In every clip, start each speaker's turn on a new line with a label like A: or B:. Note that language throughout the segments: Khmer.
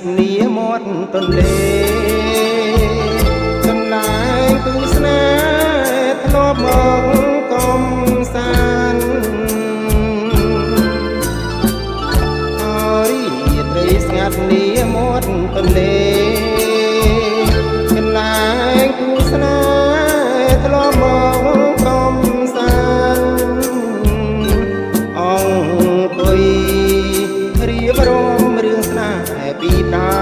A: ត់នីមាត់ទន្លេកន្លែងទស្សនាធ្លាប់មកកំសាន្តអរីត្រីស្ងាត់នីមាត់ទន្លេកន្លែងទស្សនាធ្លាប់មកកំសាន្តអង្គុយរៀបរំរឿងស្នេហ៍ពីដា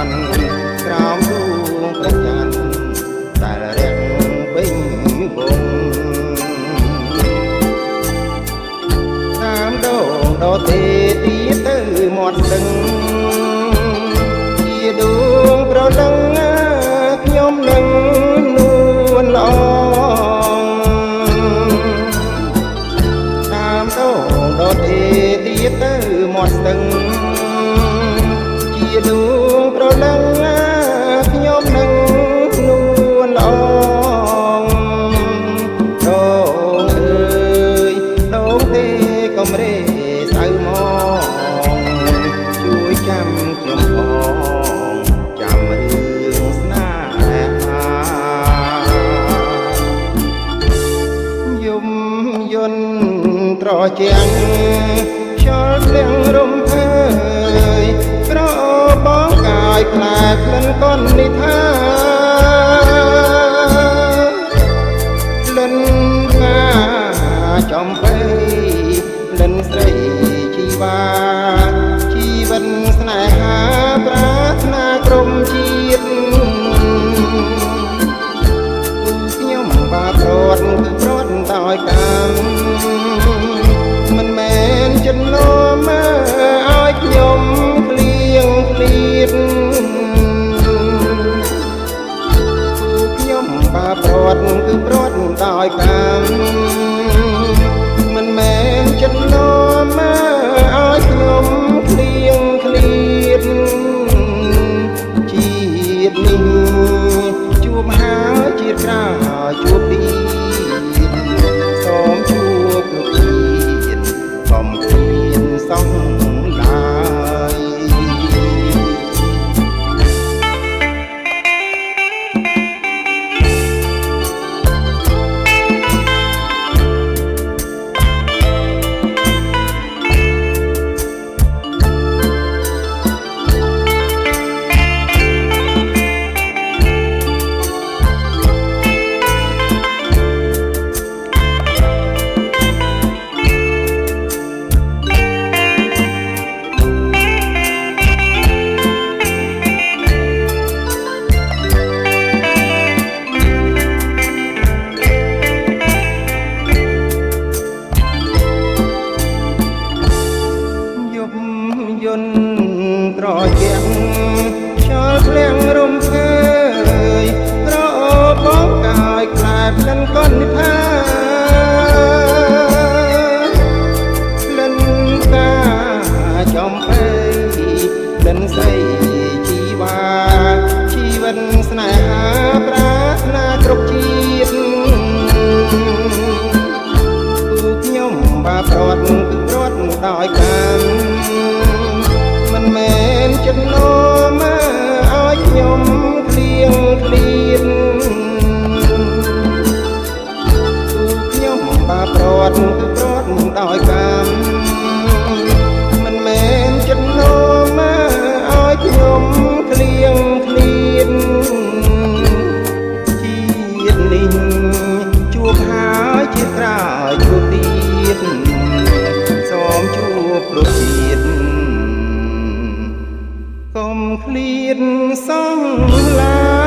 A: នក្រោមដួងព្រះច័ន្ទដែលរាំងពេញវងតាមដងដទេទីទៅមាត់ស្ទឹងជាដួងប្រលឹងខ្ញុំនឹងនួនល្អតាមដងដទេទីទៅមាត់ស្ទឹងជាដួងប្រលឹងខ្ញុំនឹងនួនល្អដងអើយដងទេកំរេសៅមកជួយចាំខ្ញុំផងចាំរឿងស្នេហាយំយន់ត្រជាំងខ្យល់ភ្លៀងរំភើយក្រអូបបងកាយខ្លែក្លិនកននិថាក្លិនកាចំបៃក្លិនស្រីជីវ៉ាជីវិតស្នេហាប្រាថ្នាក្រុមជាតិខ្ញុំបាប្រត់គឺប្រត់ដោយកម្មមិនមែនចំណោមឲ្យខ្ញុំឃ្លៀងឃ្លាតខ្ញុំបាប្រត់គឺប្រត់ដោយកម្មមិនមែនចំណោមឲ្យខ្ញុំឃ្លៀងឃ្លាតជាតិនេះជួបហើយជាតិក្រោយជួបទីសូមជួបលោកជាតិកុំឃ្លានសោះឡើយយន់ត្រជាំងខ្យល់ភ្លៀងរំភើយក្រអូបបងកាយខ្លែក្លិនកននិថាក្លិនកាចំបៃក្លិនស្រីជីវ៉ាជីវិតស្នេហាប្រាថ្នាគ្រប់ជាតិខ្ញុំបាប្រត់គឺប្រត់ដោយកម្មមិនមែនចំណោមឲ្យខ្ញុំឃ្លៀងឃ្លាតខ្ញុំបាប្រត់គឺប្រត់ដោយកម្មមិនមែនចំណោមឲ្យខ្ញុំឃ្លៀងឃ្លាតជាតិនេះជួបហើយជាតិក្រោយជួបទៀតសូមជួបលោកជាតិកុំឃ្លាតសងឡា